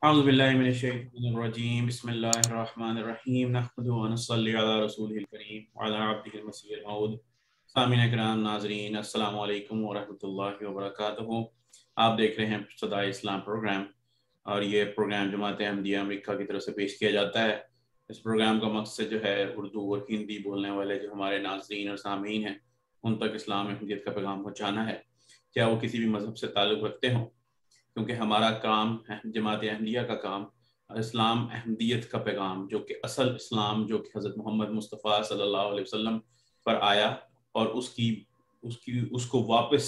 أعوذ بالله من الشيطان الرجيم بسم الله الرحمن الرحيم نحمده ونصلي على رسوله الكريم وعلى عبده المسيح الموعود سامعین کرام ناظرین السلام علیکم ورحمۃ اللہ وبرکاتہ۔ آپ دیکھ رہے ہیں صدائے اسلام پروگرام، اور یہ پروگرام جماعت احمدیہ امریکہ کی طرف سے پیش کیا جاتا ہے۔ اس پروگرام کا مقصد جو ہے اردو اور ہندی بولنے والے جو ہمارے ناظرین اور سامعین ہیں ان تک اسلام احمدیت کا پیغام پہنچانا ہے، چاہے وہ کسی بھی مذہب سے تعلق رکھتے ہوں، کیونکہ ہمارا کام جماعت احمدیہ کا کام اسلام احمدیت کا پیغام، جو کہ اصل اسلام جو کہ حضرت محمد مصطفیٰ صلی اللہ علیہ وسلم پر آیا، اور اس کو واپس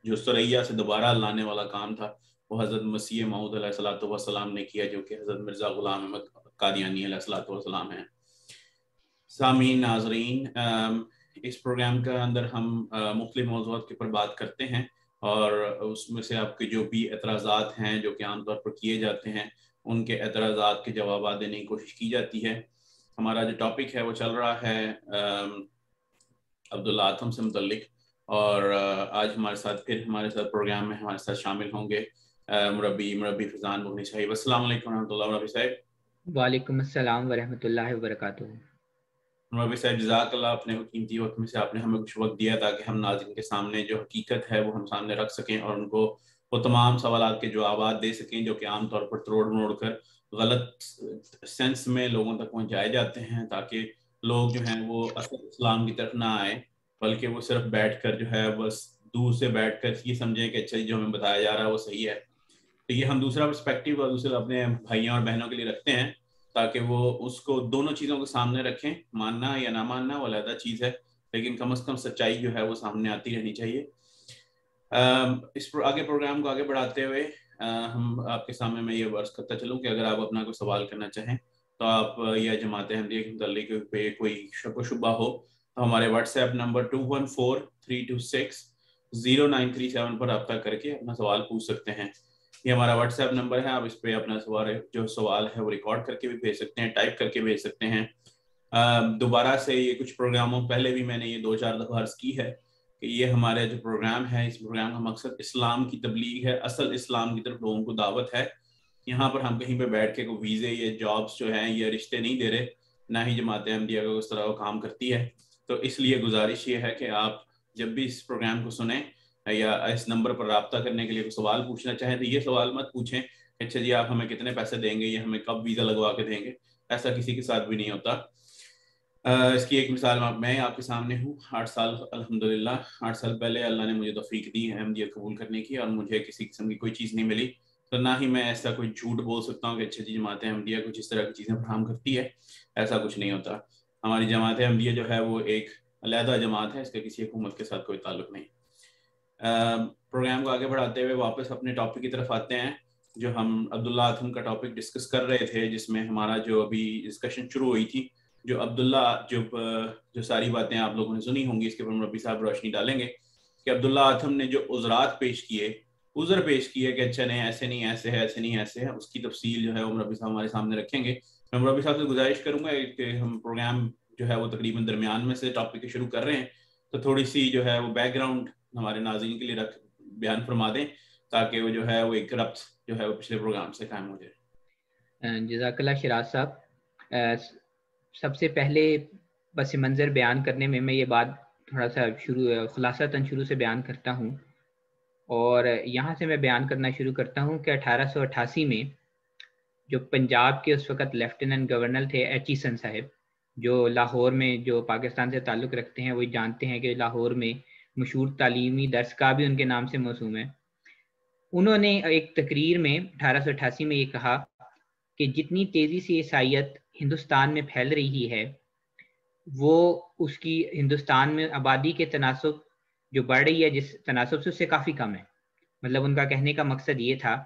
جو سریا سے دوبارہ لانے والا کام تھا وہ حضرت مسیح موعود علیہ الصلوۃ والسلام نے کیا، جو کہ حضرت مرزا غلام احمد قادیانی علیہ الصلوۃ والسلام ہیں۔ سامعین ناظرین، اس پروگرام کے اندر ہم مختلف موضوعات کے اوپر بات کرتے ہیں، اور اس میں سے آپ کے جو بھی اعتراضات ہیں جو کہ عام طور پر کیے جاتے ہیں ان کے اعتراضات کے جوابات دینے کی کوشش کی جاتی ہے۔ ہمارا جو ٹاپک ہے وہ چل رہا ہے عبداللہ آتم سے متعلق، اور آج ہمارے ساتھ پروگرام میں ہمارے ساتھ شامل ہوں گے مربی فیضان بغنی صاحب۔ السلام علیکم ورحمۃ اللہ مربی صاحب۔ وعلیکم السلام ورحمۃ اللہ وبرکاتہ۔ مربی صاحب جزاک اللہ، اپنے قیمتی وقت میں سے آپ نے ہمیں کچھ وقت دیا تاکہ ہم ناظرین کے سامنے جو حقیقت ہے وہ ہم سامنے رکھ سکیں، اور ان کو وہ تمام سوالات کے جوابات دے سکیں جو کہ عام طور پر تروڑ موڑ کر غلط سینس میں لوگوں تک پہنچائے جاتے ہیں، تاکہ لوگ جو ہیں وہ اصل اسلام کی طرف نہ آئیں، بلکہ وہ صرف بیٹھ کر جو ہے بس دور سے بیٹھ کر یہ سمجھیں کہ اچھا جو ہمیں بتایا جا رہا ہے وہ صحیح ہے۔ تو یہ ہم دوسرا پرسپیکٹیو اور دوسرے اپنے بھائیوں اور بہنوں کے لیے رکھتے ہیں، تاکہ وہ اس کو دونوں چیزوں کو سامنے رکھیں، ماننا یا نہ ماننا وہ علیحدہ چیز ہے، لیکن کم از کم سچائی جو ہے وہ سامنے آتی رہنی چاہیے۔ اس پروگرام کو آگے بڑھاتے ہوئے ہم آپ کے سامنے میں یہ عرض کرتا چلوں کہ اگر آپ اپنا کوئی سوال کرنا چاہیں تو آپ یا جماعت احمدیہ کے متعلق پہ کوئی شک و شبہ ہو تو ہمارے واٹس ایپ نمبر 2143260937 پر رابطہ کر کے اپنا سوال پوچھ سکتے ہیں۔ یہ ہمارا واٹس ایپ نمبر ہے، آپ اس پہ اپنا سوال ہے وہ ریکارڈ کر کے بھی بھیج سکتے ہیں، ٹائپ کر کے بھیج سکتے ہیں۔ دوبارہ سے یہ کچھ پروگراموں پہلے بھی میں نے یہ 2-4 دفعہ عرض کی ہے کہ یہ ہمارے جو پروگرام ہے، اس پروگرام کا مقصد اسلام کی تبلیغ ہے، اصل اسلام کی طرف لوگوں کو دعوت ہے۔ یہاں پر ہم کہیں پہ بیٹھ کے کوئی ویزے یا جابس جو ہیں یا رشتے نہیں دے رہے، نہ ہی جماعت احمدیہ کا اس طرح وہ کام کرتی ہے۔ تو اس لیے گزارش یہ ہے کہ آپ جب بھی اس پروگرام کو سنیں یا اس نمبر پر رابطہ کرنے کے لیے کوئی سوال پوچھنا چاہیں تو یہ سوال مت پوچھیں کہ اچھا جی آپ ہمیں کتنے پیسے دیں گے یا ہمیں کب ویزا لگوا کے دیں گے، ایسا کسی کے ساتھ بھی نہیں ہوتا۔ اس کی ایک مثال میں آپ کے سامنے ہوں۔ 8 سال الحمدللہ 8 سال پہلے اللہ نے مجھے توفیق دی احمدیت قبول کرنے کی، اور مجھے کسی قسم کی کوئی چیز نہیں ملی، تو نہ ہی میں ایسا کوئی جھوٹ بول سکتا ہوں کہ اچھا جی جماعت احمدیہ کچھ اس طرح کی چیزیں فراہم کرتی ہے، ایسا کچھ نہیں ہوتا۔ ہماری جماعت احمدیہ جو ہے وہ ایک علیحدہ جماعت ہے، اس کا کسی حکومت کے ساتھ کوئی تعلق نہیں۔ پروگرام کو آگے بڑھاتے ہوئے واپس اپنے ٹاپک کی طرف آتے ہیں، جو ہم عبداللہ آتم کا ٹاپک ڈسکس کر رہے تھے، جس میں ہمارا جو ابھی ڈسکشن شروع ہوئی تھی، جو عبداللہ جو ساری باتیں آپ لوگوں نے سنی ہوں گی، اس کے اوپر مربی صاحب روشنی ڈالیں گے کہ عبداللہ آتم نے جو عذرات پیش کیے، عذر پیش کیے کہ اچھا نہیں ایسے نہیں ایسے ہے، ایسے نہیں ایسے ہے، اس کی تفصیل جو ہے وہ مربی صاحب ہمارے سامنے رکھیں گے۔ میں مربی صاحب سے گزارش کروں گا کہ ہم پروگرام جو ہے وہ تقریباً درمیان میں سے ٹاپک کے شروع کر رہے ہیں، تو تھوڑی سی جو ہے وہ بیک گراؤنڈ ہمارے ناظرین کے لیے بیان فرما دیں، تاکہ وہ جو ہے وہ ایک ربط جو ہے وہ پچھلے پروگرام سے قائم ہو جائے۔ جزاک اللہ شراز صاحب۔ سب سے پہلے پس منظر بیان کرنے میں یہ بات تھوڑا سا خلاصتاً شروع سے بیان کرتا ہوں، اور یہاں سے میں بیان کرنا شروع کرتا ہوں کہ 1888 میں جو پنجاب کے اس وقت لیفٹیننٹ گورنر تھے ایچیسن صاحب، جو لاہور میں جو پاکستان سے تعلق رکھتے ہیں وہ جانتے ہیں کہ لاہور میں مشہور تعلیمی درسگاہ بھی ان کے نام سے موسوم ہے۔ انہوں نے ایک تقریر میں 1888 میں یہ کہا کہ جتنی تیزی سے عیسائیت ہندوستان میں پھیل رہی ہے، وہ اس کی ہندوستان میں آبادی کے تناسب جو بڑھ رہی ہے جس تناسب سے اس سے کافی کم ہے۔ مطلب ان کا کہنے کا مقصد یہ تھا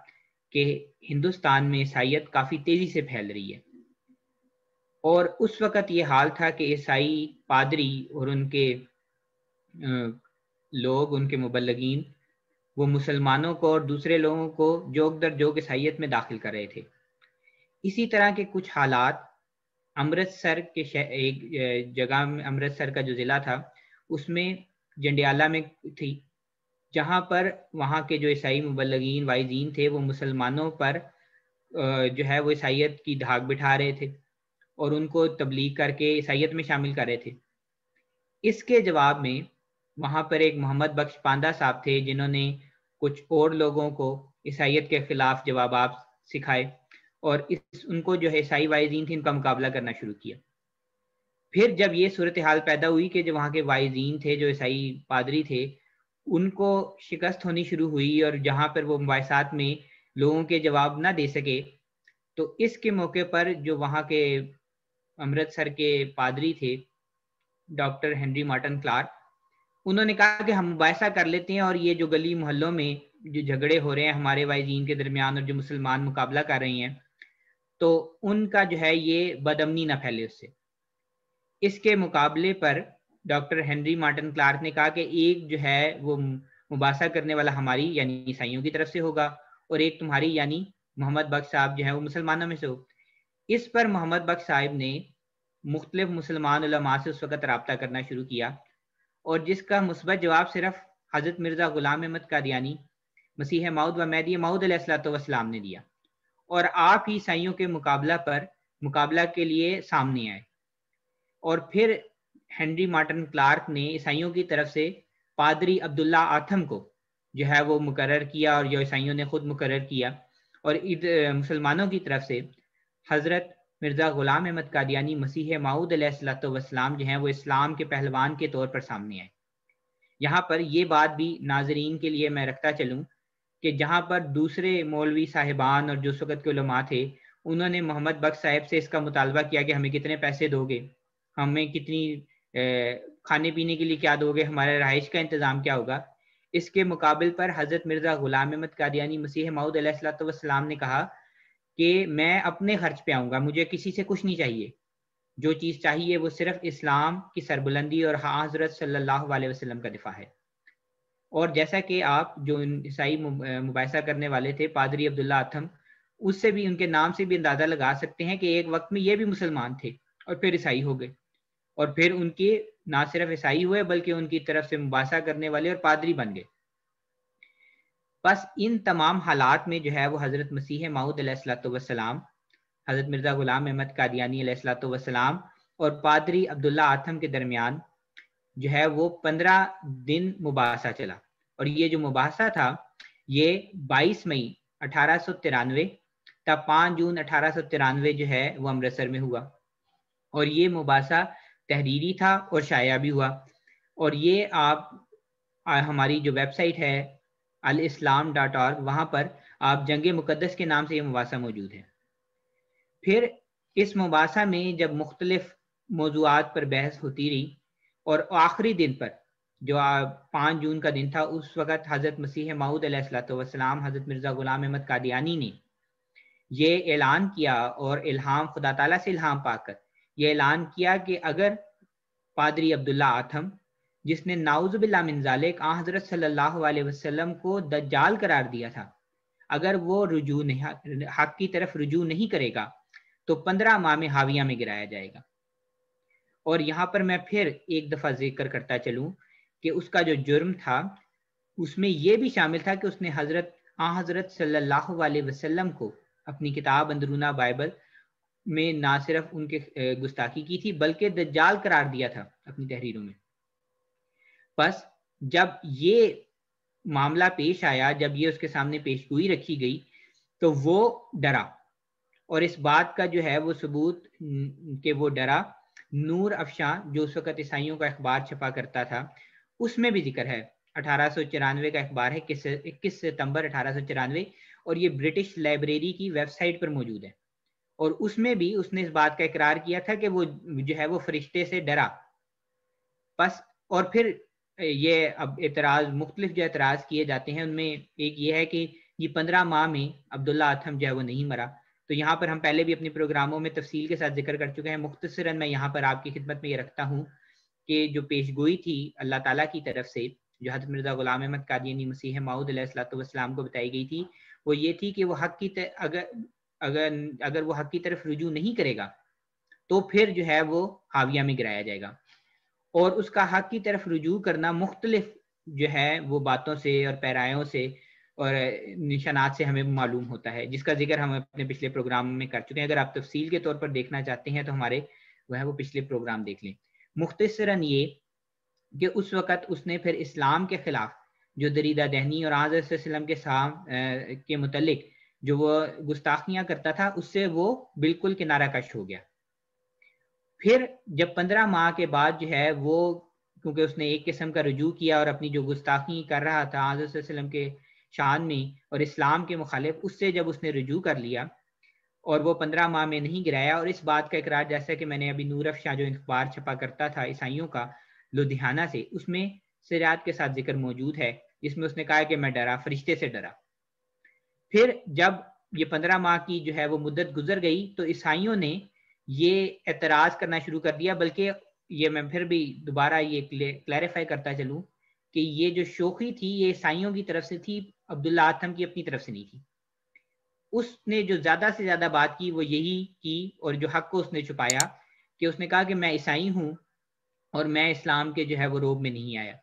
کہ ہندوستان میں عیسائیت کافی تیزی سے پھیل رہی ہے، اور اس وقت یہ حال تھا کہ عیسائی پادری اور ان کے لوگ، ان کے مبلغین، وہ مسلمانوں کو اور دوسرے لوگوں کو جوک در جوک عیسائیت میں داخل کر رہے تھے۔ اسی طرح کے کچھ حالات امرتسر کے ایک جگہ میں، امرتسر کا جو ضلع تھا اس میں جنڈیالہ میں تھی، جہاں پر وہاں کے جو عیسائی مبلغین وائزین تھے وہ مسلمانوں پر جو ہے وہ عیسائیت کی دھاگ بٹھا رہے تھے اور ان کو تبلیغ کر کے عیسائیت میں شامل کر رہے تھے۔ اس کے جواب میں وہاں پر ایک محمد بخش پاندہ صاحب تھے جنہوں نے کچھ اور لوگوں کو عیسائیت کے خلاف جوابات سکھائے، اور ان کو جو ہے عیسائی واعظین تھے ان کا مقابلہ کرنا شروع کیا۔ پھر جب یہ صورتحال پیدا ہوئی کہ جو وہاں کے واعظین تھے، جو عیسائی پادری تھے، ان کو شکست ہونی شروع ہوئی اور جہاں پر وہ مباحثات میں لوگوں کے جواب نہ دے سکے، تو اس کے موقع پر جو وہاں کے امرتسر کے پادری تھے ڈاکٹر ہنری مارٹن کلارک، انہوں نے کہا کہ ہم مباحثہ کر لیتے ہیں، اور یہ جو گلی محلوں میں جو جھگڑے ہو رہے ہیں ہمارے واعظین کے درمیان اور جو مسلمان مقابلہ کر رہے ہیں، تو ان کا جو ہے یہ بد امنی نہ پھیلے اس سے۔ اس کے مقابلے پر ڈاکٹر ہنری مارٹن کلارک نے کہا کہ ایک جو ہے وہ مباحثہ کرنے والا ہماری یعنی عیسائیوں کی طرف سے ہوگا، اور ایک تمہاری یعنی محمد بخش صاحب جو ہے وہ مسلمانوں میں سے ہو۔ اس پر محمد بخش صاحب نے مختلف مسلمان علماء سے اس وقت رابطہ کرنا شروع کیا، اور جس کا مثبت جواب صرف حضرت مرزا غلام احمد قادیانی مسیح موعود و مہدی موعود علیہ الصلوۃ والسلام نے دیا، اور آپ ہی عیسائیوں کے مقابلہ کے لیے سامنے آئے۔ اور پھر ہنری مارٹن کلارک نے عیسائیوں کی طرف سے پادری عبداللہ آتھم کو جو ہے وہ مقرر کیا، اور جو عیسائیوں نے خود مقرر کیا، اور مسلمانوں کی طرف سے حضرت مرزا غلام احمد قادیانی مسیح موعود علیہ الصلوۃ والسلام جو ہیں وہ اسلام کے پہلوان کے طور پر سامنے آئے۔ یہاں پر یہ بات بھی ناظرین کے لیے میں رکھتا چلوں کہ جہاں پر دوسرے مولوی صاحبان اور جو اس وقت کے علماء تھے، انہوں نے محمد بخش صاحب سے اس کا مطالبہ کیا کہ ہمیں کتنے پیسے دو گے، ہمیں کتنی کھانے پینے کے لیے کیا دو گے، ہمارے رہائش کا انتظام کیا ہوگا، اس کے مقابل پر حضرت مرزا غلام احمد قادیانی مسیح موعود علیہ الصلوۃ والسلام نے کہا کہ میں اپنے خرچ پہ آؤں گا، مجھے کسی سے کچھ نہیں چاہیے، جو چیز چاہیے وہ صرف اسلام کی سربلندی اور حضرت صلی اللہ علیہ وسلم کا دفاع ہے۔ اور جیسا کہ آپ جو عیسائی مباحثہ کرنے والے تھے پادری عبداللہ آتھم، اس سے بھی ان کے نام سے بھی اندازہ لگا سکتے ہیں کہ ایک وقت میں یہ بھی مسلمان تھے اور پھر عیسائی ہو گئے، اور پھر ان کے نہ صرف عیسائی ہوئے بلکہ ان کی طرف سے مباحثہ کرنے والے اور پادری بن گئے۔ بس ان تمام حالات میں جو ہے وہ حضرت مسیح موعود علیہ الصلوۃ والسلام، حضرت مرزا غلام احمد قادیانی علیہ الصلوۃ والسلام اور پادری عبداللہ آتھم کے درمیان جو ہے وہ 15 دن مباحثہ چلا، اور یہ جو مباحثہ تھا یہ 22 مئی 1893 تا 5 جون 1893 جو ہے وہ امرتسر میں ہوا، اور یہ مباحثہ تحریری تھا اور شائع بھی ہوا، اور یہ آپ ہماری جو ویب سائٹ ہے الاسلام.org وہاں پر آپ جنگ مقدس کے نام سے یہ مباحثہ موجود ہے۔ پھر اس مباحثہ میں جب مختلف موضوعات پر بحث ہوتی رہی، اور آخری دن پر جو 5 جون کا دن تھا، اس وقت حضرت مسیح موعود علیہ الصلوۃ والسلام حضرت مرزا غلام احمد قادیانی نے یہ اعلان کیا، اور الہام خدا تعالیٰ سے الہام پا کر یہ اعلان کیا کہ اگر پادری عبداللہ آتھم جس نے نعوذ باللہ من ذالک حضرت صلی اللہ علیہ وسلم کو دجال قرار دیا تھا، اگر وہ حق کی طرف رجوع نہیں کرے گا تو 15 ماہ میں حاویہ میں گرایا جائے گا۔ اور یہاں پر میں پھر ایک دفعہ ذکر کرتا چلوں کہ اس کا جو جرم تھا اس میں یہ بھی شامل تھا کہ اس نے حضرت صلی اللہ علیہ وسلم کو اپنی کتاب اندرونہ بائبل میں نہ صرف ان کے گستاخی کی تھی بلکہ دجال قرار دیا تھا اپنی تحریروں میں۔ بس جب یہ معاملہ پیش آیا، جب یہ اس کے سامنے پیشگوئی رکھی گئی تو وہ ڈرا، اور اس بات کا جو ہے وہ ثبوت کہ وہ ڈرا نور افشاں جو اس وقت عیسائیوں کا اخبار چھپا کرتا تھا اس میں بھی ذکر ہے۔ 1894 کا اخبار ہے، 21 ستمبر 1894، اور یہ برٹش لائبریری کی ویب سائٹ پر موجود ہے، اور اس میں بھی اس نے اس بات کا اقرار کیا تھا کہ وہ جو ہے وہ فرشتے سے ڈرا۔ بس اور پھر یہ اب مختلف جو اعتراض کیے جاتے ہیں ان میں ایک یہ ہے کہ یہ 15 ماہ میں عبداللہ آتھم جو ہے وہ نہیں مرا۔ تو یہاں پر ہم پہلے بھی اپنے پروگراموں میں تفصیل کے ساتھ ذکر کر چکے ہیں، مختصراً میں یہاں پر آپ کی خدمت میں یہ رکھتا ہوں کہ جو پیشگوئی تھی اللہ تعالیٰ کی طرف سے جو حضرت مرزا غلام احمد قادیانی مسیح موعود علیہ الصلوۃ والسلام کو بتائی گئی تھی، وہ یہ تھی کہ وہ حق کی اگر وہ حق کی طرف رجوع نہیں کرے گا تو پھر جو ہے وہ حاویہ میں گرایا جائے گا، اور اس کا حق کی طرف رجوع کرنا مختلف جو ہے وہ باتوں سے اور پیرایوں سے اور نشانات سے ہمیں معلوم ہوتا ہے، جس کا ذکر ہم اپنے پچھلے پروگرام میں کر چکے ہیں. اگر آپ تفصیل کے طور پر دیکھنا چاہتے ہیں تو ہمارے وہ پچھلے پروگرام دیکھ لیں. مختصراً یہ کہ اس وقت اس نے پھر اسلام کے خلاف جو دریدہ دہنی اور حضرت صلی اللہ علیہ وسلم کے متعلق جو وہ گستاخیاں کرتا تھا، اس سے وہ بالکل کنارہ کش ہو گیا. پھر جب 15 ماہ کے بعد جو ہے وہ، کیونکہ اس نے ایک قسم کا رجوع کیا اور اپنی جو گستاخی کر رہا تھا حضرت صلی اللہ علیہ وسلم کے شان میں اور اسلام کے مخالف، اس سے جب اس نے رجوع کر لیا اور وہ 15 ماہ میں نہیں گرایا، اور اس بات کا اقرار جیسا کہ میں نے ابھی نور افشاں جو اخبار چھپا کرتا تھا عیسائیوں کا لدھیانہ سے، اس میں سرات کے ساتھ ذکر موجود ہے، جس میں اس نے کہا کہ میں ڈرا، فرشتے سے ڈرا. پھر جب یہ 15 ماہ کی جو ہے وہ مدت گزر گئی تو عیسائیوں نے یہ اعتراض کرنا شروع کر دیا. بلکہ یہ میں پھر بھی دوبارہ یہ کلیریفائی کرتا چلوں کہ یہ جو شوخی تھی یہ عیسائیوں کی طرف سے تھی، عبداللہ آتھم کی اپنی طرف سے نہیں تھی. اس نے جو زیادہ سے زیادہ بات کی وہ یہی کی، اور جو حق کو اس نے چھپایا کہ اس نے کہا کہ میں عیسائی ہوں اور میں اسلام کے جو ہے وہ روب میں نہیں آیا.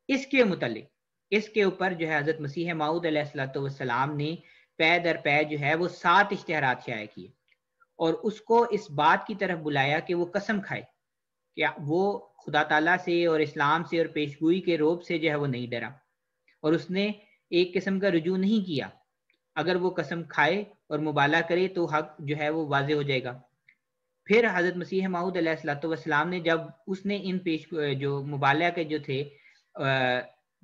اس کے متعلق اس کے اوپر جو ہے حضرت مسیح موعود علیہ الصلوۃ والسلام نے پے در پے جو ہے وہ 7 اشتہارات شائع کیے اور اس کو اس بات کی طرف بلایا کہ وہ قسم کھائے کہ وہ خدا تعالیٰ سے اور اسلام سے اور پیشگوئی کے روب سے جو ہے وہ نہیں ڈرا، اور اس نے ایک قسم کا رجوع نہیں کیا. اگر وہ قسم کھائے اور مبالغہ کرے تو حق جو ہے وہ واضح ہو جائے گا. پھر حضرت مسیح موعود علیہ الصلوۃ والسلام نے جب اس نے ان جو مبالغہ کے جو تھے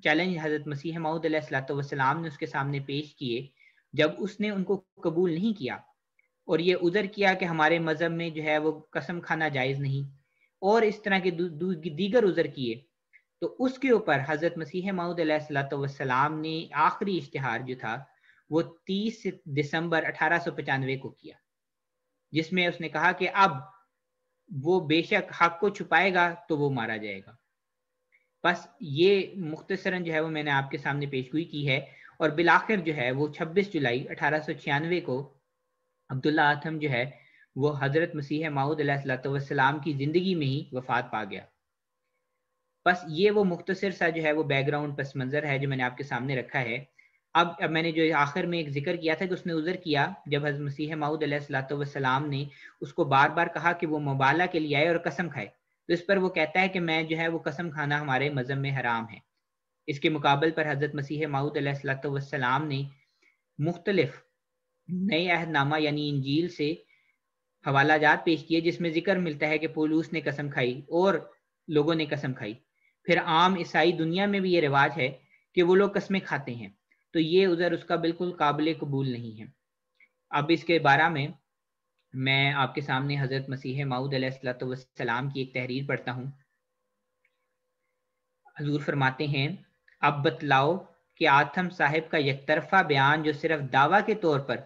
چیلنج حضرت مسیح موعود علیہ الصلوۃ والسلام نے اس کے سامنے پیش کیے، جب اس نے ان کو قبول نہیں کیا اور یہ عذر کیا کہ ہمارے مذہب میں جو ہے وہ قسم کھانا جائز نہیں، اور اس طرح کے دیگر عذر کیے، تو اس کے اوپر حضرت مسیح موعود علیہ الصلوۃ والسلام نے آخری اشتہار جو تھا وہ 30 دسمبر 1895 کو کیا، جس میں اس نے کہا کہ اب وہ بے شک حق کو چھپائے گا تو وہ مارا جائے گا. بس یہ مختصراً جو ہے وہ میں نے آپ کے سامنے پیشگوئی کی ہے. اور بالآخر جو ہے وہ 26 جولائی 1896 کو عبداللہ آتھم جو ہے وہ حضرت مسیح موعود علیہ الصلوۃ والسلام کی زندگی میں ہی وفات پا گیا. بس یہ وہ مختصر سا جو ہے وہ بیک گراؤنڈ پس منظر ہے جو میں نے آپ کے سامنے رکھا ہے. اب میں نے جو آخر میں ایک ذکر کیا تھا کہ اس نے عذر کیا جب حضرت مسیح موعود علیہ الصلوۃ والسلام نے اس کو بار بار کہا کہ وہ مبالغہ کے لیے آئے اور قسم کھائے، تو اس پر وہ کہتا ہے کہ میں جو ہے وہ قسم کھانا ہمارے مذہب میں حرام ہے. اس کے مقابل پر حضرت مسیح موعود علیہ الصلوۃ والسلام نے مختلف نئے عہد نامہ یعنی انجیل سے حوالہ جات پیش کیے جس میں ذکر ملتا ہے کہ پولوس نے قسم کھائی اور لوگوں نے قسم کھائی. پھر عام عیسائی دنیا میں بھی یہ رواج ہے کہ وہ لوگ قسمیں کھاتے ہیں، تو یہ عذر اس کا بالکل قابل قبول نہیں ہے. اب اس کے بارے میں آپ کے سامنے حضرت مسیح موعود علیہ الصلوۃ والسلام کی ایک تحریر پڑھتا ہوں. حضور فرماتے ہیں، اب بتلاؤ کہ آتھم صاحب کا یک طرفہ بیان جو صرف دعویٰ کے طور پر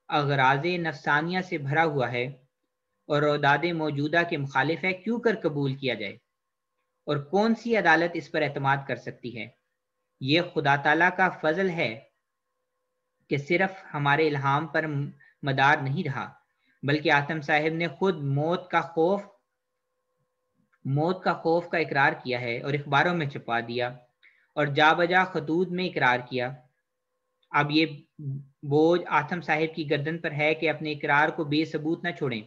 اغراض نفسانیہ سے بھرا ہوا ہے اور اعداد موجودہ کے مخالف ہے، کیوں کر قبول کیا جائے، اور کون سی عدالت اس پر اعتماد کر سکتی ہے؟ یہ خدا تعالیٰ کا فضل ہے کہ صرف ہمارے الہام پر مدار نہیں رہا، بلکہ آتم صاحب نے خود موت کا خوف کا اقرار کیا ہے اور اخباروں میں چھپا دیا اور جا بجا خطوط میں اقرار کیا. اب یہ بوجھ آتم صاحب کی گردن پر ہے کہ اپنے اقرار کو بے ثبوت نہ چھوڑیں،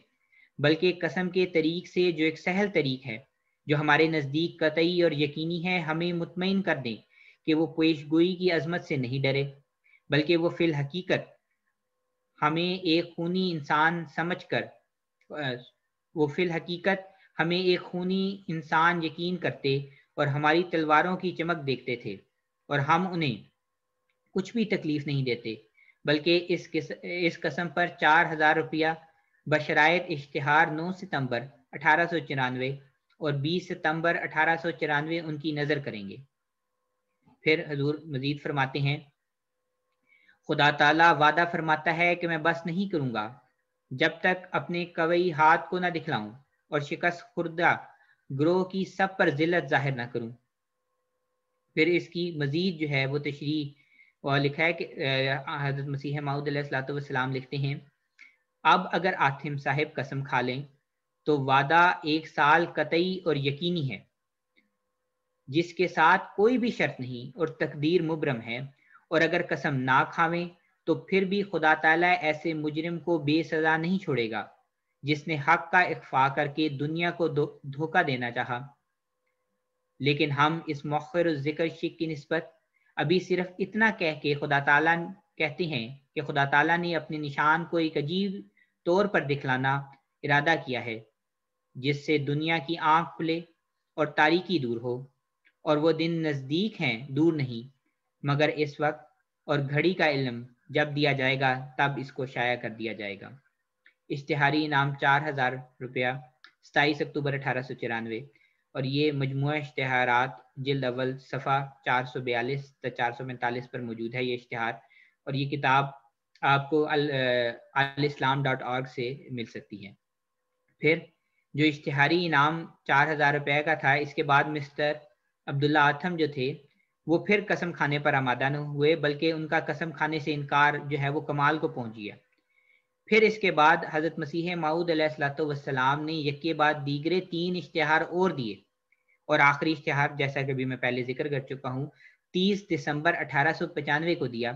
بلکہ قسم کے طریق سے جو ایک سہل طریق ہے جو ہمارے نزدیک قطعی اور یقینی ہے، ہمیں مطمئن کر دیں کہ وہ پیش گوئی کی عظمت سے نہیں ڈرے، بلکہ وہ فی الحقیقت ہمیں ایک خونی انسان یقین کرتے اور ہماری تلواروں کی چمک دیکھتے تھے، اور ہم انہیں کچھ بھی تکلیف نہیں دیتے، بلکہ اس قسم پر 4000 روپیہ بشرائط اشتہار 9 ستمبر 1894 اور 20 ستمبر 1894 ان کی نظر کریں گے. پھر حضور مزید فرماتے ہیں، خدا تعالیٰ وعدہ فرماتا ہے کہ میں بس نہیں کروں گا جب تک اپنے قوی ہاتھ کو نہ دکھلاؤں اور شکست خوردہ گروہ کی سب پر ذلت ظاہر نہ کروں. پھر اس کی مزید جو ہے وہ تشریح اور لکھا ہے کہ حضرت مسیح موعود علیہ الصلوۃ والسلام لکھتے ہیں، اب اگر آتم صاحب قسم کھا لیں تو وعدہ 1 سال قطعی اور یقینی ہے، جس کے ساتھ کوئی بھی شرط نہیں اور تقدیر مبرم ہے، اور اگر قسم نہ کھاویں تو پھر بھی خدا تعالیٰ ایسے مجرم کو بے سزا نہیں چھوڑے گا جس نے حق کا اخفا کر کے دنیا کو دھوکہ دینا چاہا۔ لیکن ہم اس مؤخر ذکر شک کی نسبت ابھی صرف اتنا کہہ کے خدا تعالیٰ کہتے ہیں کہ خدا تعالیٰ نے اپنے نشان کو ایک عجیب طور پر دکھلانا ارادہ کیا ہے جس سے دنیا کی آنکھ کھلے اور تاریکی دور ہو، اور وہ دن نزدیک ہیں، دور نہیں، مگر اس وقت اور گھڑی کا علم جب دیا جائے گا تب اس کو شائع کر دیا جائے گا۔ اشتہاری انعام 4000 روپیہ، 27 اکتوبر 1894، اور یہ مجموعہ اشتہارات جلد اول صفحہ 442 تا 445 پر موجود ہے یہ اشتہار، اور یہ کتاب آپ کو alislam.org سے مل سکتی ہے۔ پھر جو اشتہاری انعام 4000 روپے کا تھا، اس کے بعد مسٹر عبداللہ آتھم جو تھے وہ پھر قسم کھانے پر آمادہ نہ ہوئے، بلکہ ان کا قسم کھانے سے انکار جو ہے وہ کمال کو پہنچ گیا۔ پھر اس کے بعد حضرت مسیح موعود علیہ الصلوۃ والسلام نے یکے بعد دیگرے 3 اشتہار اور دیے، اور آخری اشتہار جیسا کہ بھی میں پہلے ذکر کر چکا ہوں 30 دسمبر 1895 کو دیا،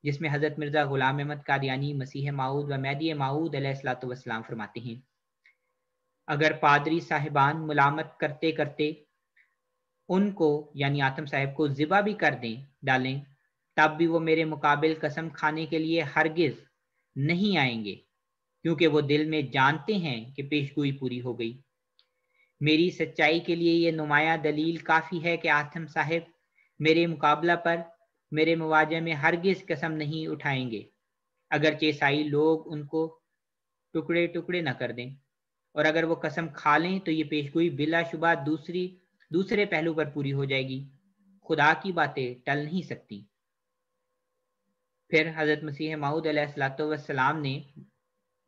جس میں حضرت مرزا غلام احمد قادیانی مسیح موعود و مہدی موعود علیہ الصلوۃ والسلام فرماتے ہیں، اگر پادری صاحبان ملامت کرتے کرتے ان کو یعنی آتم صاحب کو ذبح بھی کر ڈالیں تب بھی وہ میرے مقابل قسم کھانے کے لیے ہرگز نہیں آئیں گے، کیونکہ وہ دل میں جانتے ہیں کہ پیشگوئی پوری ہو گئی۔ میری سچائی کے لیے یہ نمایاں دلیل کافی ہے کہ آتم صاحب میرے مقابلہ پر میرے مواجہ میں ہرگز قسم نہیں اٹھائیں گے، اگرچہ عیسائی لوگ ان کو ٹکڑے ٹکڑے نہ کر دیں، اور اگر وہ قسم کھا لیں تو یہ پیشگوئی بلا شبہ دوسرے پہلو پر پوری ہو جائے گی، خدا کی باتیں ٹل نہیں سکتی۔ پھر حضرت مسیح موعود علیہ الصلوۃ والسلام نے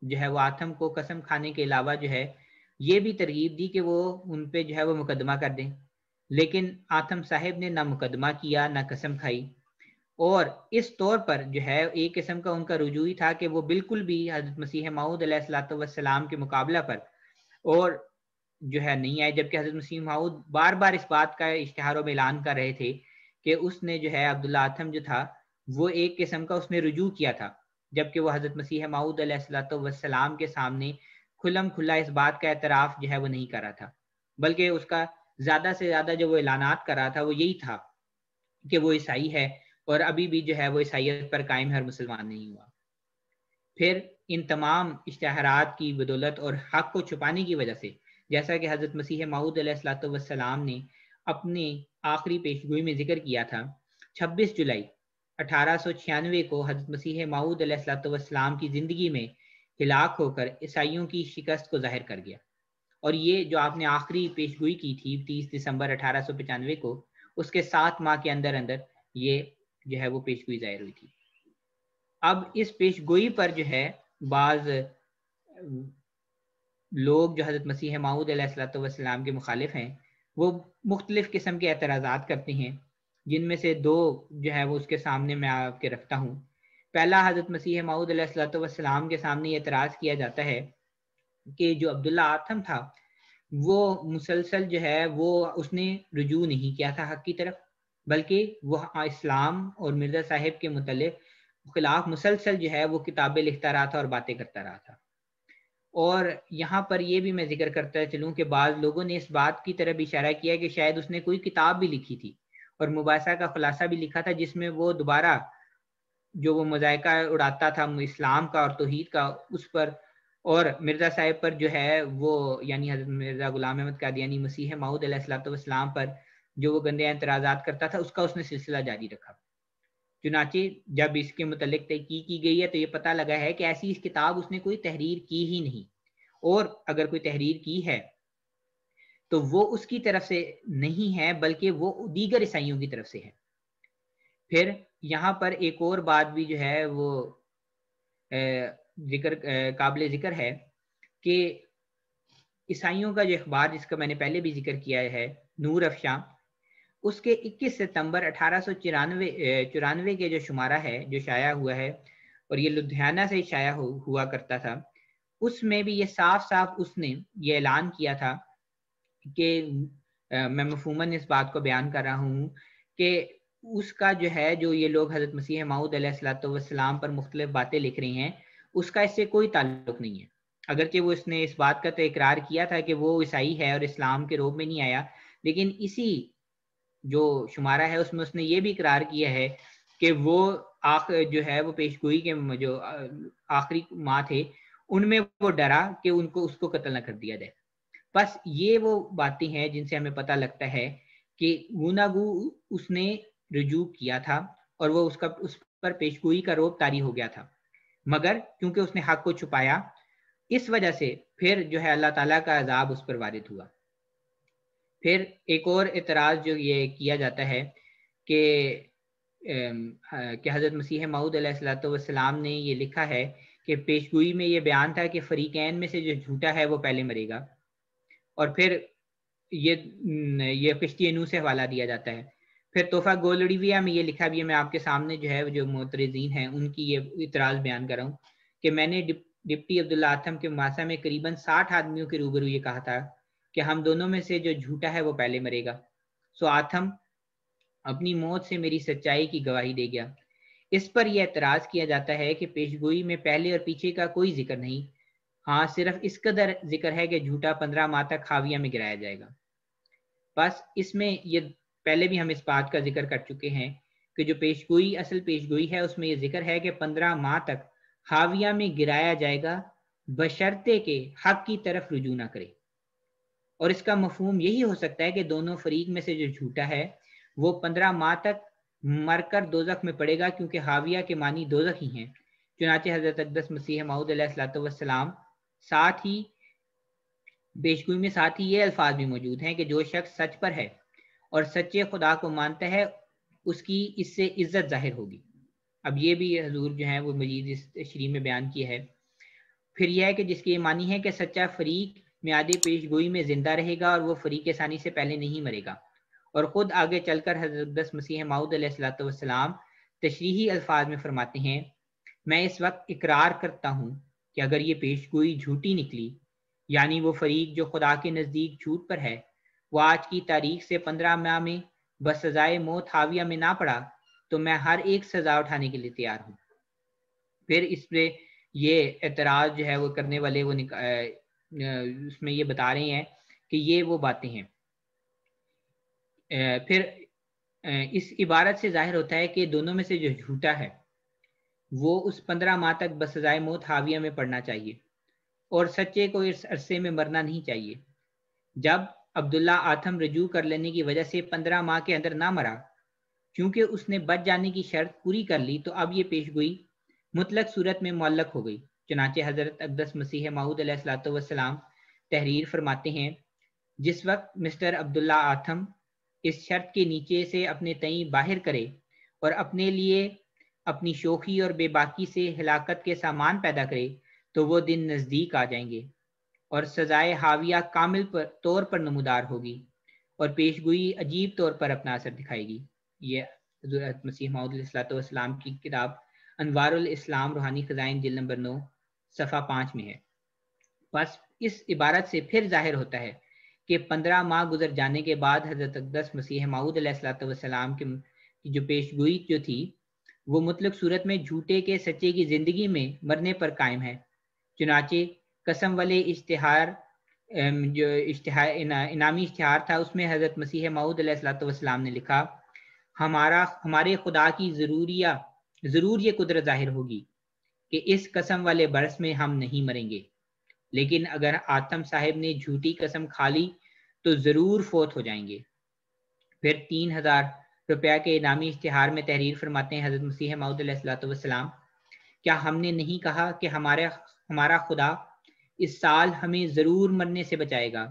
جو ہے وہ آتم کو قسم کھانے کے علاوہ جو ہے یہ بھی ترغیب دی کہ وہ ان پہ جو ہے وہ مقدمہ کر دیں، لیکن آتم صاحب نے نہ مقدمہ کیا نہ قسم کھائی، اور اس طور پر جو ہے ایک قسم کا ان کا رجوع تھا کہ وہ بالکل بھی حضرت مسیح موعود علیہ الصلوۃ والسلام کے مقابلہ پر اور جو ہے نہیں آئے، جبکہ حضرت مسیح موعود بار بار اس بات کا اشتہاروں میں اعلان کر رہے تھے کہ اس نے جو ہے عبداللہ آتم جو تھا وہ ایک قسم کا اس نے رجوع کیا تھا، جبکہ وہ حضرت مسیح موعود علیہ الصلوۃ والسلام کے سامنے کھلم کھلا اس بات کا اعتراف جو ہے وہ نہیں کر رہا تھا، بلکہ اس کا زیادہ سے زیادہ جو وہ اعلانات کر رہا تھا وہ یہی تھا کہ وہ عیسائی ہے اور ابھی بھی جو ہے وہ عیسائیت پر قائم ہے اور مسلمان نہیں ہوا۔ پھر ان تمام اشتہارات کی بدولت اور حق کو چھپانے کی وجہ سے، جیسا کہ حضرت مسیح موعود علیہ الصلوۃ والسلام نے اپنے آخری پیشگوئی میں ذکر کیا تھا، 26 جولائی 1896 کو حضرت مسیح موعود علیہ الصلوۃ والسلام کی زندگی میں ہلاک ہو کر عیسائیوں کی شکست کو ظاہر کر گیا، اور یہ جو آپ نے آخری پیشگوئی کی تھی 30 دسمبر 1895 کو، اس کے 7 ماہ کے اندر اندر یہ جو ہے وہ پیشگوئی ظاہر ہوئی تھی۔ اب اس پیشگوئی پر جو ہے بعض لوگ جو حضرت مسیح موعود علیہ الصلوۃ والسلام کے مخالف ہیں وہ مختلف قسم کے اعتراضات کرتے ہیں، جن میں سے 2 جو ہے وہ اس کے سامنے میں آپ کے رکھتا ہوں۔ پہلا، حضرت مسیح موعود علیہ الصلوۃ والسلام کے سامنے یہ اعتراض کیا جاتا ہے کہ جو عبداللہ آتم تھا وہ مسلسل جو ہے وہ اس نے رجوع نہیں کیا تھا حق کی طرف، بلکہ وہ اسلام اور مرزا صاحب کے متعلق خلاف مسلسل جو ہے وہ کتابیں لکھتا رہا تھا اور باتیں کرتا رہا تھا۔ اور یہاں پر یہ بھی میں ذکر کرتا چلوں کہ بعض لوگوں نے اس بات کی طرف اشارہ کیا کہ شاید اس نے کوئی کتاب بھی لکھی تھی اور مباحثہ کا خلاصہ بھی لکھا تھا، جس میں وہ دوبارہ جو وہ مذائقہ اڑاتا تھا اسلام کا اور توحید کا اس پر، اور مرزا صاحب پر جو ہے وہ یعنی حضرت مرزا غلام احمد قادیانی مسیح موعود علیہ الصلوۃ والسلام پر جو وہ گندے اعتراضات کرتا تھا، اس کا اس نے سلسلہ جاری رکھا۔ چنانچہ جب اس کے متعلق تحقیق کی گئی ہے تو یہ پتہ لگا ہے کہ ایسی اس کتاب اس نے کوئی تحریر کی ہی نہیں، اور اگر کوئی تحریر کی ہے تو وہ اس کی طرف سے نہیں ہے بلکہ وہ دیگر عیسائیوں کی طرف سے ہے۔ پھر یہاں پر ایک اور بات بھی جو ہے وہ قابل ذکر ہے کہ عیسائیوں کا جو اخبار جس کا میں نے پہلے بھی ذکر کیا ہے نور افشاں، اس کے 21 ستمبر 1894 کے جو شمارہ ہے جو شائع ہوا ہے اور یہ لدھیانہ سے شائع ہوا کرتا تھا، اس میں بھی یہ صاف صاف اس نے یہ اعلان کیا تھا کہ میں مفہوماً اس بات کو بیان کر رہا ہوں کہ اس کا جو ہے جو یہ لوگ حضرت مسیح موعود علیہ الصلوۃ والسلام پر مختلف باتیں لکھ رہے ہیں اس کا اس سے کوئی تعلق نہیں ہے، اگرچہ وہ اس نے اس بات کا تو اقرار کیا تھا کہ وہ عیسائی ہے اور اسلام کے روب میں نہیں آیا، لیکن اسی جو شمارہ ہے اس میں اس نے یہ بھی اقرار کیا ہے کہ وہ جو ہے وہ پیشگوئی کے جو آخری ماہ تھے ان میں وہ ڈرا کہ ان کو اس کو قتل نہ کر دیا جائے۔ بس یہ وہ باتیں ہیں جن سے ہمیں پتہ لگتا ہے کہ گوناگو اس نے رجوع کیا تھا اور وہ اس پر پیشگوئی کا روب طاری ہو گیا تھا، مگر کیونکہ اس نے حق کو چھپایا اس وجہ سے پھر جو ہے اللہ تعالیٰ کا عذاب اس پر وارد ہوا۔ پھر ایک اور اعتراض جو یہ کیا جاتا ہے کہ حضرت مسیح موعود علیہ الصلوۃ والسلام نے یہ لکھا ہے کہ پیشگوئی میں یہ بیان تھا کہ فریقین میں سے جو جھوٹا ہے وہ پہلے مرے گا، اور پھر یہ کشتی نوح سے حوالہ دیا جاتا ہے۔ پھر تحفہ گولڈیویا میں یہ لکھا بھی ہے، میں آپ کے سامنے جو ہے جو معترضین ہیں ان کی یہ اعتراض بیان کر رہا ہوں کہ میں نے ڈپٹی عبداللہ آتھم کے محاصرہ میں قریباً 60 آدمیوں کے روبرو یہ کہا تھا کہ ہم دونوں میں سے جو جھوٹا ہے وہ پہلے مرے گا، سو آتھم اپنی موت سے میری سچائی کی گواہی دے گیا۔ اس پر یہ اعتراض کیا جاتا ہے کہ پیشگوئی میں پہلے اور پیچھے کا کوئی ذکر نہیں، ہاں صرف اس قدر ذکر ہے کہ جھوٹا 15 ماہ تک خاویہ میں گرایا جائے گا۔ بس اس میں یہ پہلے بھی ہم اس بات کا ذکر کر چکے ہیں کہ جو پیشگوئی اصل پیشگوئی ہے اس میں یہ ذکر ہے کہ 15 ماہ تک خاویہ میں گرایا جائے گا بشرطے کہ حق کی طرف رجوع نہ کرے، اور اس کا مفہوم یہی ہو سکتا ہے کہ دونوں فریق میں سے جو جھوٹا ہے وہ 15 ماہ تک مر کر دوزخ میں پڑے گا، کیونکہ خاویہ کے معنی دوزخ ہی ہیں۔ چنانچہ حضرت اقدس مسیح موعود علیہ الصلوۃ والسلام ساتھ ہی پیشگوئی میں ساتھ ہی یہ الفاظ بھی موجود ہیں کہ جو شخص سچ پر ہے اور سچے خدا کو مانتا ہے اس کی اس سے عزت ظاہر ہوگی۔ اب یہ بھی حضور جو ہیں وہ مجید اس تشریح میں بیان کیا ہے۔ پھر یہ ہے کہ جس کی یہ معنی ہے کہ سچا فریق میعاد پیشگوئی میں زندہ رہے گا اور وہ فریق ثانی سے پہلے نہیں مرے گا، اور خود آگے چل کر حضرت اقدس مسیح موعود علیہ الصلوۃ والسلام تشریحی الفاظ میں فرماتے ہیں، میں اس وقت اقرار کرتا ہوں کہ اگر یہ پیشگوئی جھوٹی نکلی، یعنی وہ فریق جو خدا کے نزدیک جھوٹ پر ہے وہ آج کی تاریخ سے 15 ماہ میں بسزائے موت خاویہ میں نہ پڑا، تو میں ہر ایک سزا اٹھانے کے لیے تیار ہوں۔ پھر اس پہ یہ اعتراض جو ہے وہ کرنے والے وہ اس میں یہ بتا رہے ہیں کہ یہ وہ باتیں ہیں۔ پھر اس عبارت سے ظاہر ہوتا ہے کہ دونوں میں سے جو جھوٹا ہے وہ اس 15 ماہ تک بسزائے موت خاویہ میں پڑنا چاہیے، اور سچے کو اس عرصے میں مرنا نہیں چاہیے۔ جب عبداللہ آتھم رجوع کر لینے کی وجہ سے 15 ماہ کے اندر نہ مرا کیونکہ اس نے بچ جانے کی شرط پوری کر لی، تو اب یہ پیشگوئی مطلق صورت میں معلق ہو گئی۔ چنانچہ حضرت اقدس مسیح موعود علیہ الصلوۃ والسلام تحریر فرماتے ہیں، جس وقت مسٹر عبداللہ آتھم اس شرط کے نیچے سے اپنے تئیں باہر کرے اور اپنے لیے اپنی شوخی اور بے باکی سے ہلاکت کے سامان پیدا کرے تو وہ دن نزدیک آ جائیں گے اور سزائے حاویہ کامل طور پر نمودار ہوگی اور پیشگوئی عجیب طور پر اپنا اثر دکھائے گی۔ یہ حضرت مسیح موعود علیہ الصلوۃ والسلام کی کتاب انوار الاسلام روحانی خزائن جلد نمبر 9 صفحہ 5 میں ہے۔ بس اس عبارت سے پھر ظاہر ہوتا ہے کہ 15 ماہ گزر جانے کے بعد حضرت اقدس مسیح موعود علیہ الصلوۃ والسلام کی جو پیشگوئی جو تھی وہ مطلق صورت میں جھوٹے کے سچے کی زندگی میں مرنے پر قائم ہے۔ چنانچہ قسم والے اشتہار جو انعامی اشتہار تھا اس میں حضرت مسیح موعود علیہ الصلوۃ والسلام نے لکھا، ہمارے خدا کی ضرور یہ قدرت ظاہر ہوگی کہ اس قسم والے برس میں ہم نہیں مریں گے، لیکن اگر آتم صاحب نے جھوٹی قسم کھا لی تو ضرور فوت ہو جائیں گے۔ پھر 3000 روپیہ کے انعامی اشتہار میں تحریر فرماتے ہیں حضرت مسیح موعود علیہ الصلوۃ والسلام، کیا ہم نے نہیں کہا کہ ہمارا خدا اس سال ہمیں ضرور مرنے سے بچائے گا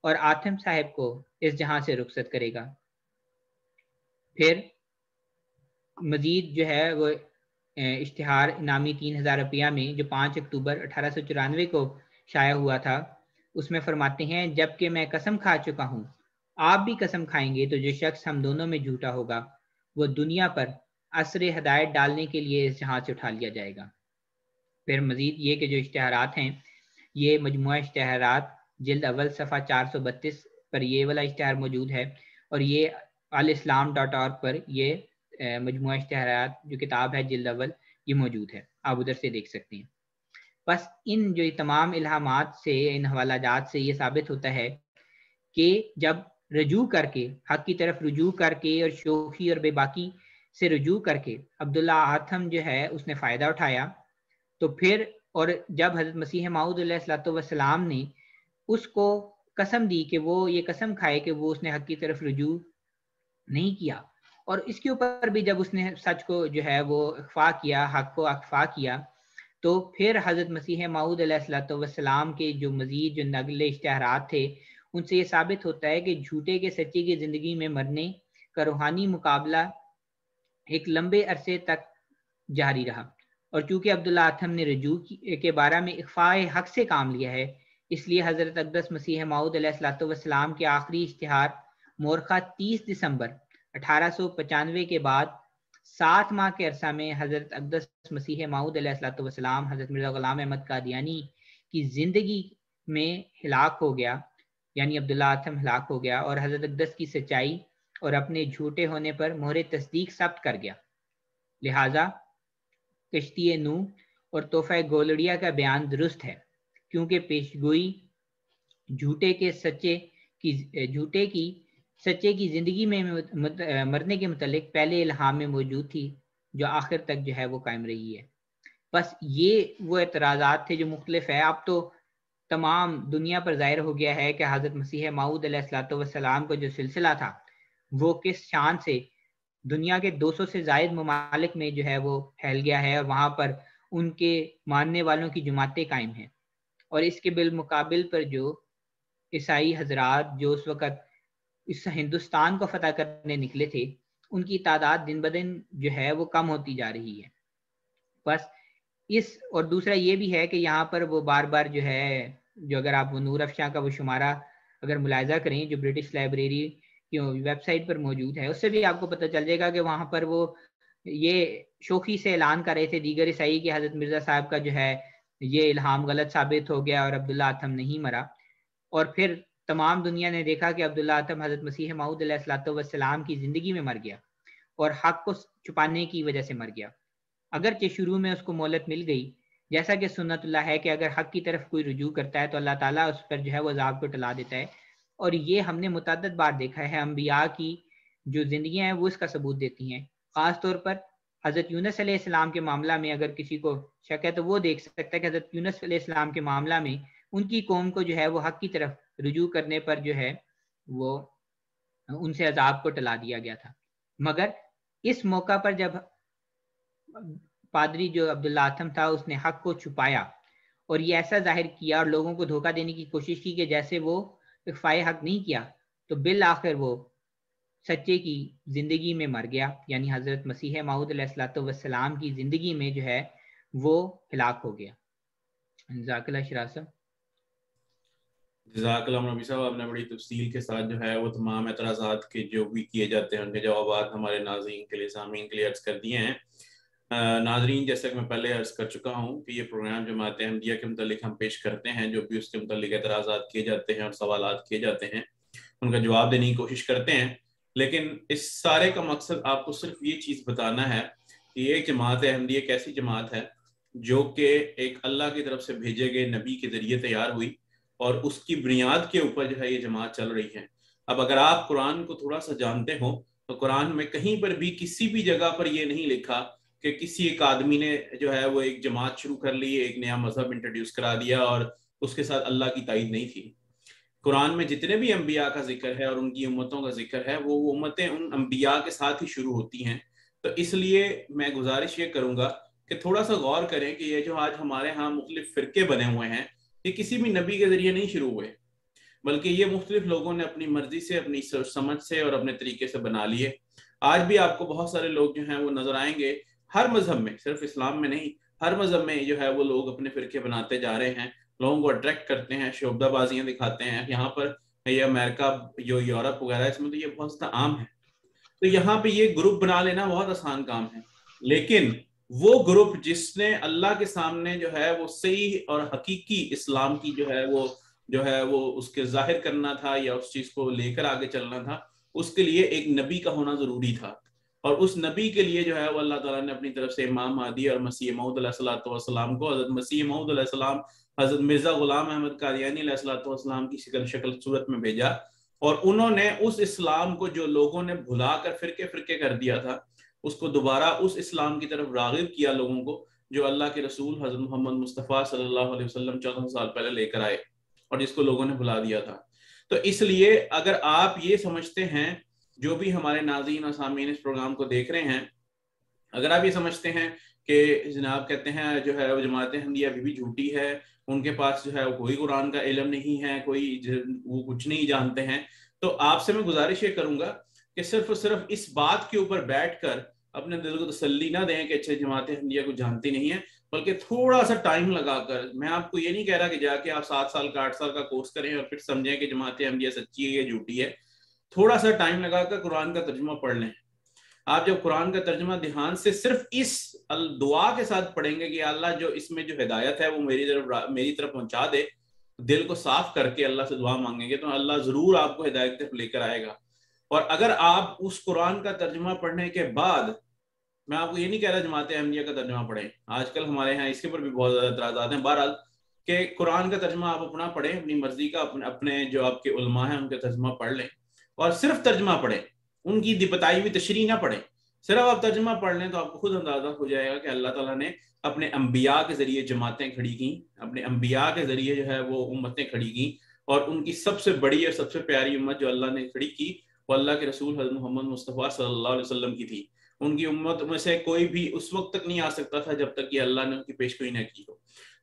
اور آتم صاحب کو اس جہاں سے رخصت کرے گا۔ پھر مزید جو ہے وہ اشتہار انعامی 3000 روپیہ میں جو 5 اکتوبر 1894 کو شائع ہوا تھا اس میں فرماتے ہیں، جب کہ میں قسم کھا چکا ہوں آپ بھی قسم کھائیں گے تو جو شخص ہم دونوں میں جھوٹا ہوگا وہ دنیا پر اثر ہدایت ڈالنے کے لیے اس جہاں سے اٹھا لیا جائے گا۔ پھر مزید یہ کہ جو اشتہارات ہیں یہ مجموعہ اشتہارات جلد اول صفحہ 432 پر یہ والا اشتہار موجود ہے، اور یہ alislam.org پر یہ مجموعہ اشتہارات جو کتاب ہے جلد اول یہ موجود ہے، آپ ادھر سے دیکھ سکتے ہیں۔ بس ان جو تمام الہامات سے، ان حوالہ جات سے یہ ثابت ہوتا ہے کہ جب رجوع کر کے، حق کی طرف رجوع کر کے اور شوخی اور بے باکی سے رجوع کر کے عبداللہ آتھم جو ہے اس نے فائدہ اٹھایا، تو پھر اور جب حضرت مسیح موعود علیہ الصلوۃ والسلام نے اس کو قسم دی کہ وہ یہ قسم کھائے کہ وہ اس نے حق کی طرف رجوع نہیں کیا، اور اس کے اوپر بھی جب اس نے سچ کو جو ہے وہ اخفا کیا، حق کو اخفا کیا، تو پھر حضرت مسیح موعود علیہ الصلوۃ والسلام کے جو مزید جو نقل اشتہارات تھے ان سے یہ ثابت ہوتا ہے کہ جھوٹے کے سچے کی زندگی میں مرنے کا روحانی مقابلہ ایک لمبے عرصے تک جاری رہا، اور چونکہ عبداللہ آتھم نے رجوع کے بارے میں اخفاء حق سے کام لیا ہے، اس لیے حضرت اقدس مسیح موعود علیہ الصلوۃ والسلام کے آخری اشتہار مورخہ 30 دسمبر 1895 کے بعد 7 ماہ کے عرصہ میں حضرت اقدس مسیح موعود علیہ الصلوۃ والسلام حضرت مرزا غلام احمد قادیانی کی زندگی میں ہلاک ہو گیا، یعنی عبداللہ آتھم ہلاک ہو گیا، اور حضرت اقدس کی سچائی اور اپنے جھوٹے ہونے پر مہر تصدیق ثبت کر گیا۔ لہٰذا کشتی نوح اور تحفہ گولڑیا کا بیان درست ہے، کیونکہ پیشگوئی جھوٹے کی زندگی میں مرنے کے متعلق پہلے الہام میں موجود تھی، جو آخر تک جو ہے وہ قائم رہی ہے۔ بس یہ وہ اعتراضات تھے جو مختلف ہے۔ اب تو تمام دنیا پر ظاہر ہو گیا ہے کہ حضرت مسیح موعود علیہ الصلوۃ والسلام کا جو سلسلہ تھا وہ کس شان سے دنیا کے 200 سے زائد ممالک میں جو ہے وہ پھیل گیا ہے، اور وہاں پر ان کے ماننے والوں کی جماعتیں قائم ہیں، اور اس کے بالمقابل پر جو عیسائی حضرات جو اس وقت اس ہندوستان کو فتح کرنے نکلے تھے ان کی تعداد دن بدن جو ہے وہ کم ہوتی جا رہی ہے۔ بس اس اور دوسرا یہ بھی ہے کہ یہاں پر وہ بار بار جو ہے، جو اگر آپ وہ نور افشاں کا وہ شمارہ اگر ملاحظہ کریں جو برٹش لائبریری کی ویب سائٹ پر موجود ہے، اس سے بھی آپ کو پتہ چل جائے گا کہ وہاں پر وہ یہ شوخی سے اعلان کر رہے تھے دیگر عیسائی کہ حضرت مرزا صاحب کا جو ہے یہ الہام غلط ثابت ہو گیا اور عبداللہ آتھم نہیں مرا، اور پھر تمام دنیا نے دیکھا کہ عبداللہ آتھم حضرت مسیح موعود علیہ الصلوۃ والسلام کی زندگی میں مر گیا اور حق کو چھپانے کی وجہ سے مر گیا، اگرچہ شروع میں اس کو مہلت مل گئی، جیسا کہ سنت اللہ ہے کہ اگر حق کی طرف کوئی رجوع کرتا ہے تو اللہ تعالیٰ اس پر جو ہے وہ عذاب کو ٹلا دیتا ہے، اور یہ ہم نے متعدد بار دیکھا ہے۔ انبیاء کی جو زندگیاں ہیں وہ اس کا ثبوت دیتی ہیں، خاص طور پر حضرت یونس علیہ السلام کے معاملہ میں اگر کسی کو شک ہے تو وہ دیکھ سکتا ہے کہ حضرت یونس علیہ السلام کے معاملہ میں ان کی قوم کو جو ہے وہ حق کی طرف رجوع کرنے پر جو ہے وہ ان سے عذاب کو ٹلا دیا گیا تھا، مگر اس موقع پر جب پادری جو عبداللہ آتھم تھا اس نے حق کو چھپایا اور یہ ایسا ظاہر کیا اور لوگوں کو دھوکہ دینے کی کوشش کی کہ جیسے وہ اخفائے حق نہیں کیا، تو بالآخر وہ سچے کی زندگی میں مر گیا، یعنی حضرت مسیح موعود علیہ الصلوۃ والسلام کی زندگی میں جو ہے وہ ہلاک ہو گیا۔ جزاک اللہ شراز صاحب۔ جزاک اللہ نبی صاحب، آپ نے بڑی تفصیل کے ساتھ جو ہے وہ تمام اعتراضات کے جو بھی کیے جاتے ہیں ان کے جوابات ہمارے ناظرین کے لیے، سامعین کے لیے عرض کر دیے ہیں۔ ناظرین، جیسا کہ میں پہلے عرض کر چکا ہوں کہ یہ پروگرام جماعت احمدیہ کے متعلق ہم پیش کرتے ہیں، جو بھی اس کے متعلق اعتراضات کیے جاتے ہیں اور سوالات کیے جاتے ہیں ان کا جواب دینے کی کوشش کرتے ہیں، لیکن اس سارے کا مقصد آپ کو صرف یہ چیز بتانا ہے کہ یہ جماعت احمدیہ ایک ایسی جماعت ہے جو کہ ایک اللہ کی طرف سے بھیجے گئے نبی کے ذریعے تیار ہوئی اور اس کی بنیاد کے اوپر جو ہے یہ جماعت چل رہی ہے۔ اب اگر آپ قرآن کو تھوڑا سا جانتے ہو تو قرآن میں کہیں پر بھی کسی بھی جگہ پر یہ نہیں لکھا کہ کسی ایک آدمی نے جو ہے وہ ایک جماعت شروع کر لی، ایک نیا مذہب انٹروڈیوس کرا دیا اور اس کے ساتھ اللہ کی تائید نہیں تھی۔ قرآن میں جتنے بھی انبیاء کا ذکر ہے اور ان کی امتوں کا ذکر ہے وہ امتیں ان انبیاء کے ساتھ ہی شروع ہوتی ہیں، تو اس لیے میں گزارش یہ کروں گا کہ تھوڑا سا غور کریں کہ یہ جو آج ہمارے ہاں مختلف فرقے بنے ہوئے ہیں یہ کسی بھی نبی کے ذریعے نہیں شروع ہوئے، بلکہ یہ مختلف لوگوں نے اپنی مرضی سے، اپنی سمجھ سے اور اپنے طریقے سے بنا لیے۔ آج بھی آپ کو بہت سارے لوگ جو ہیں وہ نظر آئیں گے، ہر مذہب میں، صرف اسلام میں نہیں، ہر مذہب میں جو ہے وہ لوگ اپنے فرقے بناتے جا رہے ہیں، لوگوں کو اٹریکٹ کرتے ہیں، شعبدہ بازیاں دکھاتے ہیں۔ یہاں پر یہ امریکہ، جو یورپ وغیرہ، اس میں تو یہ بہت زیادہ عام ہے، تو یہاں پہ یہ گروپ بنا لینا بہت آسان کام ہے، لیکن وہ گروپ جس نے اللہ کے سامنے جو ہے وہ صحیح اور حقیقی اسلام کی جو ہے وہ اس کے ظاہر کرنا تھا یا اس چیز کو لے کر آگے چلنا تھا، اس کے لیے ایک نبی کا ہونا ضروری تھا، اور اس نبی کے لیے جو ہے وہ اللہ تعالیٰ نے اپنی طرف سے امام مہدی اور مسیح موعود علیہ السلام کو، حضرت مسیح موعود علیہ السلام حضرت مرزا غلام احمد قادیانی علیہ السلام کی شکل صورت میں بھیجا، اور انہوں نے اس اسلام کو جو لوگوں نے بھلا کر فرقے فرقے کر دیا تھا، اس کو دوبارہ اس اسلام کی طرف راغب کیا لوگوں کو، جو اللہ کے رسول حضرت محمد مصطفیٰ صلی اللہ علیہ وسلم 14 سال پہلے لے کر آئے، اور جس کو لوگوں نے بھلا دیا تھا۔ تو اس لیے اگر آپ یہ سمجھتے ہیں، جو بھی ہمارے ناظرین اور سامعین اس پروگرام کو دیکھ رہے ہیں، اگر آپ یہ سمجھتے ہیں کہ جناب کہتے ہیں جو ہے وہ جماعت احمدیہ ابھی بھی جھوٹی ہے، ان کے پاس جو ہے کوئی قرآن کا علم نہیں ہے، کوئی وہ کچھ نہیں جانتے ہیں، تو آپ سے میں گزارش یہ کروں گا کہ صرف اور صرف اس بات کے اوپر بیٹھ کر اپنے دل کو تسلی نہ دیں کہ اچھا جماعت احمدیہ کو جانتی نہیں ہے، بلکہ تھوڑا سا ٹائم لگا کر، میں آپ کو یہ نہیں کہہ رہا کہ جا کے آپ 7 سال کا 8 سال کا کورس کریں اور پھر سمجھیں کہ جماعت احمدیہ سچی ہے یا جھوٹی ہے، تھوڑا سا ٹائم لگا کر قرآن کا ترجمہ پڑھ لیں۔ آپ جب قرآن کا ترجمہ دھیان سے صرف اس دعا کے ساتھ پڑھیں گے کہ اللہ جو اس میں جو ہدایت ہے وہ میری طرف پہنچا دے، دل کو صاف کر کے اللہ سے دعا مانگیں گے، تو اللہ ضرور آپ کو ہدایت طرف لے کر آئے گا۔ اور اگر آپ اس قرآن کا ترجمہ پڑھنے کے بعد، میں آپ کو یہ نہیں کہہ رہا جماعت احمدیہ کا ترجمہ پڑھیں، آج کل ہمارے ہاں اس کے اوپر بھی بہت زیادہ اعتراضات ہیں، بہرحال کہ قرآن کا ترجمہ آپ اپنا پڑھیں، اپنی مرضی کا، اپنے جو آپ کے علماء ہیں ان کا ترجمہ پڑھ لیں، اور صرف ترجمہ پڑھیں، ان کی بتائی ہوئی تشریح نہ پڑھیں، صرف آپ ترجمہ پڑھ لیں تو آپ کو خود اندازہ ہو جائے گا کہ اللہ تعالیٰ نے اپنے انبیاء کے ذریعے جماعتیں کھڑی کی، اپنے انبیاء کے ذریعے جو ہے وہ امتیں کھڑی کی، اور ان کی سب سے بڑی اور سب سے پیاری امت جو اللہ نے کھڑی کی وہ اللہ کے رسول حضرت محمد مصطفیٰ صلی اللہ علیہ وسلم کی تھی۔ ان کی امت میں سے کوئی بھی اس وقت تک نہیں آ سکتا تھا جب تک کہ اللہ نے ان کی پیشگوئی نہ کی ہو۔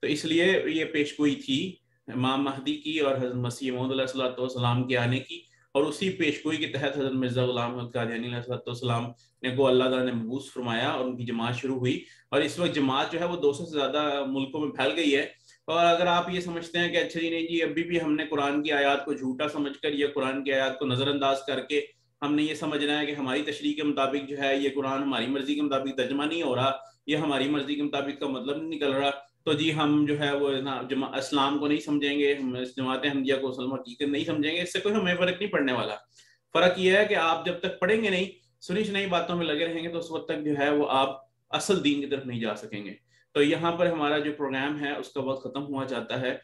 تو اس لیے یہ پیشگوئی تھی امام مہدی کی اور حضرت مسیح موعود علیہ السلام کے آنے کی، اور اسی پیشگوئی کے تحت حضرت مرزا غلام احمد قادیانی علیہ السلام نے کو اللہ تعالیٰ نے مبعوث فرمایا، اور ان کی جماعت شروع ہوئی، اور اس وقت جماعت جو ہے وہ 200 سے زیادہ ملکوں میں پھیل گئی ہے۔ اور اگر آپ یہ سمجھتے ہیں کہ اچھا جی نہیں جی ابھی بھی ہم نے قرآن کی آیات کو جھوٹا سمجھ کر یا قرآن کی آیات کو نظر انداز کر کے ہم نے یہ سمجھنا ہے کہ ہماری تشریح کے مطابق جو ہے یہ قرآن ہماری مرضی کے مطابق ترجمہ نہیں ہو رہا، یہ ہماری مرضی کے مطابق کا مطلب نہیں نکل رہا، تو جی ہم جو ہے وہ اسلام کو نہیں سمجھیں گے، ہم جماعت احمدیہ کو اصل حقیقت نہیں سمجھیں گے، اس سے کوئی ہمیں فرق نہیں پڑنے والا۔ فرق یہ ہے کہ آپ جب تک پڑھیں گے نہیں، سنی سنائی باتوں میں لگے رہیں گے، تو اس وقت تک جو ہے وہ آپ اصل دین کی طرف نہیں جا سکیں گے۔ تو یہاں پر ہمارا جو پروگرام ہے اس کا وقت ختم ہوا جاتا ہے۔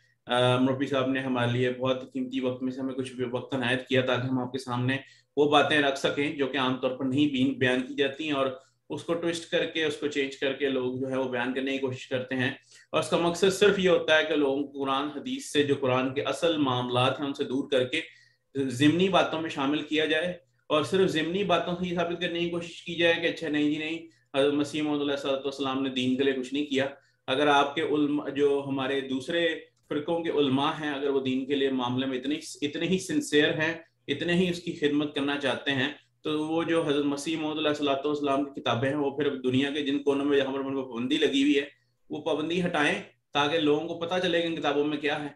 مربی صاحب نے ہمارے لیے بہت قیمتی وقت میں سے ہمیں کچھ وقت عنایت کیا تاکہ ہم آپ کے سامنے وہ باتیں رکھ سکیں جو کہ عام طور پر نہیں بیان کی جاتی ہیں، اور اس کو ٹوسٹ کر کے، اس کو چینج کر کے لوگ جو ہے وہ بیان کرنے کی کوشش کرتے ہیں، اور اس کا مقصد صرف یہ ہوتا ہے کہ لوگوں کو قرآن حدیث سے جو قرآن کے اصل معاملات ہیں ان سے دور کر کے ضمنی باتوں میں شامل کیا جائے، اور صرف ضمنی باتوں سے یہ ثابت کرنے کی کوشش کی جائے کہ اچھا نہیں جی نہیں حضرت مسیح موعود علیہ السلام نے دین کے لیے کچھ نہیں کیا۔ اگر آپ کے علماء جو ہمارے دوسرے فرقوں کے علماء ہیں، اگر وہ دین کے لیے معاملے میں اتنے ہی سنسیئر ہیں، اتنے ہی اس کی خدمت کرنا چاہتے ہیں، تو وہ جو حضرت مسیح موعود علیہ السلام کی کتابیں ہیں وہ پھر دنیا کے جن کونوں میں جہاں پر پابندی لگی ہوئی ہے وہ پابندی ہٹائیں، تاکہ لوگوں کو پتہ چلے کہ ان کتابوں میں کیا ہے،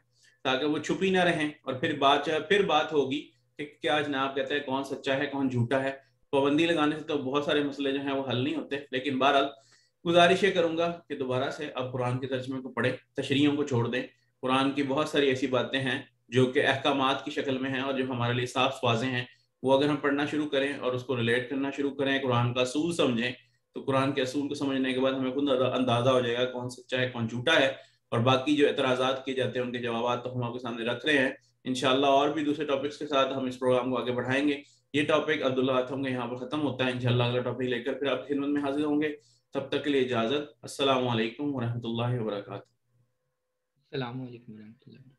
تاکہ وہ چھپی نہ رہیں، اور پھر بات ہوگی کہ کیا جناب کہتے ہیں کون سچا ہے کون جھوٹا ہے۔ پابندی لگانے سے تو بہت سارے مسئلے جو ہیں وہ حل نہیں ہوتے، لیکن بہرحال گزارش یہ کروں گا کہ دوبارہ سے اب قرآن کے ترجمے کو پڑھیں، تشریحوں کو چھوڑ دیں۔ قرآن کی بہت ساری ایسی باتیں ہیں جو کہ احکامات کی شکل میں ہیں اور جو ہمارے لیے صاف واضح ہیں، وہ اگر ہم پڑھنا شروع کریں اور اس کو ریلیٹ کرنا شروع کریں، قرآن کا اصول سمجھیں، تو قرآن کے اصول کو سمجھنے کے بعد ہمیں خود اندازہ ہو جائے گا کون سچا ہے کون جھوٹا ہے، اور باقی جو اعتراضات کیے جاتے ہیں ان کے جوابات تو ہم آپ کے سامنے رکھ رہے ہیں انشاءاللہ، اور بھی دوسرے ٹاپکس کے ساتھ ہم اس پروگرام کو آگے بڑھائیں گے۔ یہ ٹاپک عبداللہ آتھم کا یہاں پر ختم ہوتا ہے، انشاءاللہ اگلا ٹاپک لے کر پھر آپ کی خدمت میں حاضر ہوں گے۔ تب تک کے لیے اجازت، السلام علیکم ورحمۃ اللہ وبرکاتہ۔ السلام علیکم ورحمۃ اللہ۔